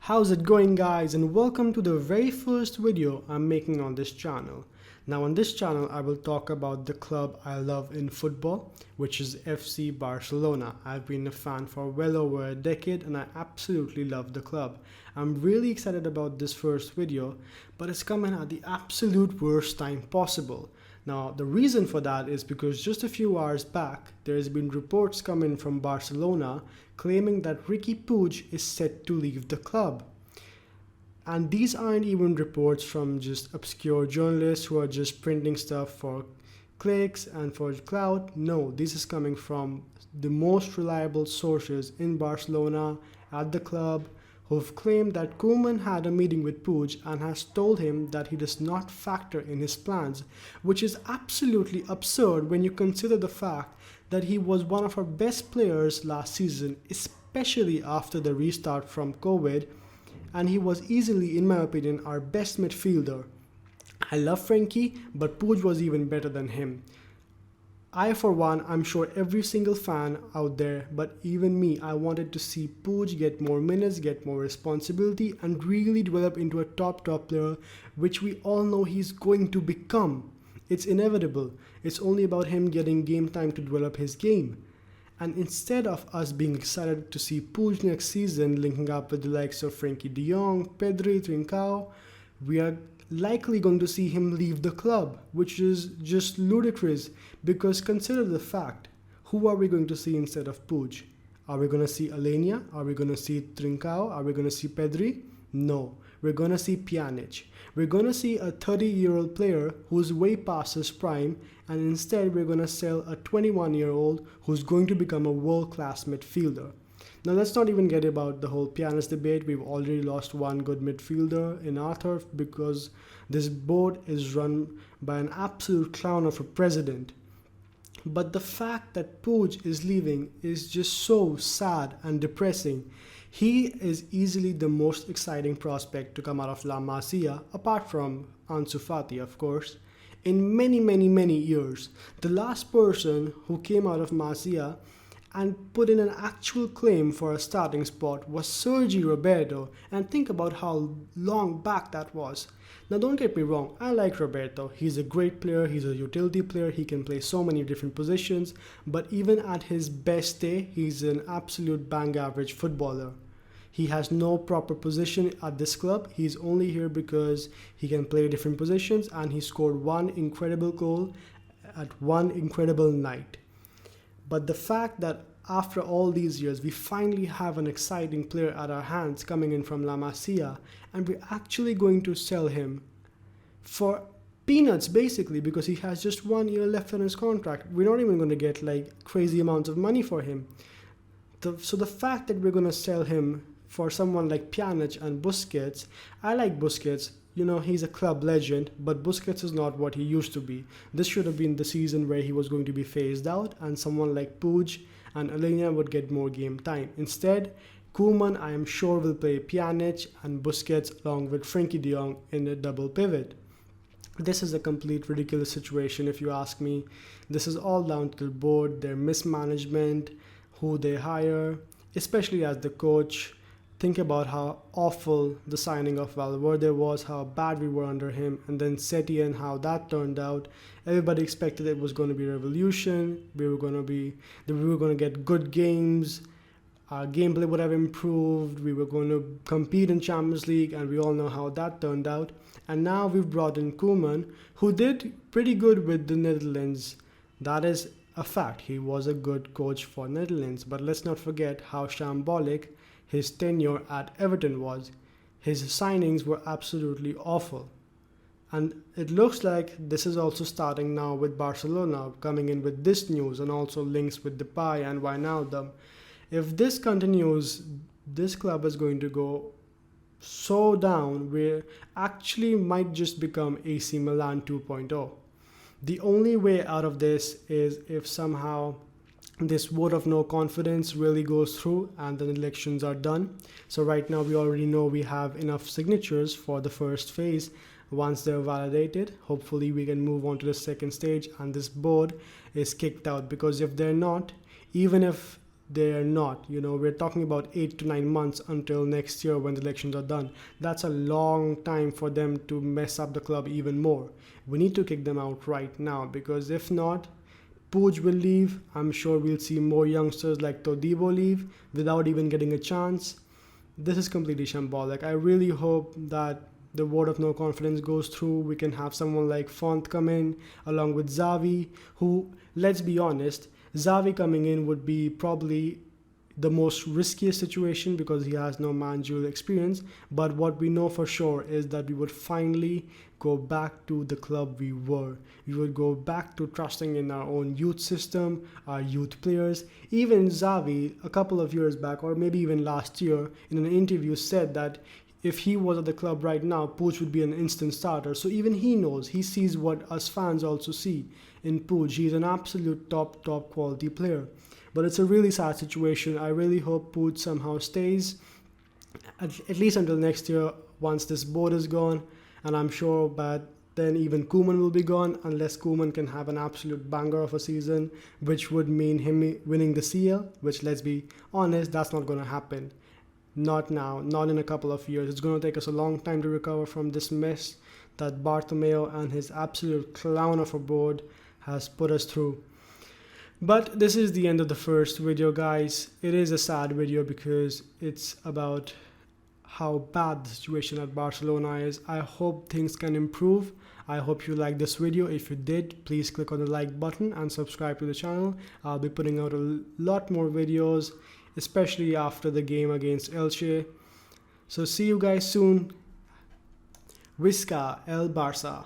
How's it going, guys, and welcome to the very first video I'm making on this channel. Now on this channel I will talk about the club I love in football, which is FC Barcelona. I've been a fan for well over a decade and I absolutely love the club. I'm really excited about this first video, but it's coming at the absolute worst time possible. Now the reason for that is because just a few hours back there has been reports coming from Barcelona claiming that Riqui Puig is set to leave the club. And these aren't even reports from just obscure journalists who are just printing stuff for clicks and for clout. No, this is coming from the most reliable sources in Barcelona at the club, who've claimed that Koeman had a meeting with Puig and has told him that he does not factor in his plans, which is absolutely absurd when you consider the fact that he was one of our best players last season, especially after the restart from COVID, and he was easily, in my opinion, our best midfielder. I love Frankie, but Puig was even better than him. For one, I'm sure every single fan out there, but even me, I wanted to see Puig get more minutes, get more responsibility, and really develop into a top player, which we all know he's going to become. It's inevitable. It's only about him getting game time to develop his game. And instead of us being excited to see Puig next season linking up with the likes of Frankie de Jong, Pedri, Trincao, we are likely going to see him leave the club, which is just ludicrous because consider the fact, who are we going to see instead of Puig? Are we going to see Alenia? Are we going to see Trincao? Are we going to see Pedri? No, we're going to see Pjanic. We're going to see a 30-year-old player who's way past his prime, and instead we're going to sell a 21-year-old who's going to become a world-class midfielder. Now let's not even get about the whole Pjanic debate. We've already lost one good midfielder in our turf because this board is run by an absolute clown of a president. But the fact that Puig is leaving is just so sad and depressing. He is easily the most exciting prospect to come out of La Masia, apart from Ansu Fati, of course, in many years. The last person who came out of Masia and put in an actual claim for a starting spot was Sergi Roberto, and think about how long back that was. Now don't get me wrong, I like Roberto. He's a great player, he's a utility player, he can play so many different positions, but even at his best day, he's an absolute bang average footballer. He has no proper position at this club. He's only here because he can play different positions and he scored one incredible goal at one incredible night. But the fact that after all these years, we finally have an exciting player at our hands coming in from La Masia, and we're actually going to sell him for peanuts basically because he has just 1 year left on his contract. We're not even going to get like crazy amounts of money for him. So the fact that we're going to sell him for someone like Pjanic and Busquets, I like Busquets. You know, he's a club legend, but Busquets is not what he used to be. This should have been the season where he was going to be phased out and someone like Puig and Alenia would get more game time. Instead, Koeman, I am sure, will play Pjanic and Busquets along with Frankie de Jong in a double pivot. This is a complete ridiculous situation if you ask me. This is all down to the board, their mismanagement, who they hire, especially as the coach. Think about how awful the signing of Valverde was, how bad we were under him, and then Setien, how that turned out. Everybody expected it was going to be a revolution. We were going to get good games. Our gameplay would have improved. We were going to compete in Champions League, and we all know how that turned out. And now we've brought in Koeman, who did pretty good with the Netherlands. That is a fact. He was a good coach for Netherlands. But let's not forget how shambolic his tenure at Everton was. His signings were absolutely awful. And it looks like this is also starting now with Barcelona coming in with this news and also links with Depay and Wijnaldum. If this continues, this club is going to go so down where actually might just become AC Milan 2.0. The only way out of this is if somehow this vote of no confidence really goes through and the elections are done. So right now we already know we have enough signatures for the first phase. Once they're validated, hopefully we can move on to the second stage and this board is kicked out, because if they're not, even if they're not. We're talking about 8 to 9 months until next year when the elections are done. That's a long time for them to mess up the club even more. We need to kick them out right now, because if not, Puig will leave. I'm sure we'll see more youngsters like Todibo leave without even getting a chance. This is completely shambolic. I really hope that the vote of no confidence goes through. We can have someone like Font come in along with Xavi, who, let's be honest, Xavi coming in would be probably the most riskiest situation because he has no managerial experience. But what we know for sure is that we would finally go back to the club we were. We would go back to trusting in our own youth system, our youth players. Even Xavi, a couple of years back, or maybe even last year, in an interview said that if he was at the club right now, Puig would be an instant starter. So even he knows, he sees what us fans also see in Puig. He's an absolute top quality player. But it's a really sad situation. I really hope Puig somehow stays, at least until next year once this board is gone. And I'm sure that then even Koeman will be gone, unless Koeman can have an absolute banger of a season, which would mean him winning the CL, which, let's be honest, that's not going to happen. Not now, not in a couple of years. It's going to take us a long time to recover from this mess that Bartomeu and his absolute clown of a board has put us through. But this is the end of the first video, guys. It is a sad video because it's about how bad the situation at Barcelona is. I hope things can improve. I hope you liked this video. If you did, please click on the like button and subscribe to the channel. I'll be putting out a lot more videos, especially after the game against Elche. So see you guys soon. Visca el Barça.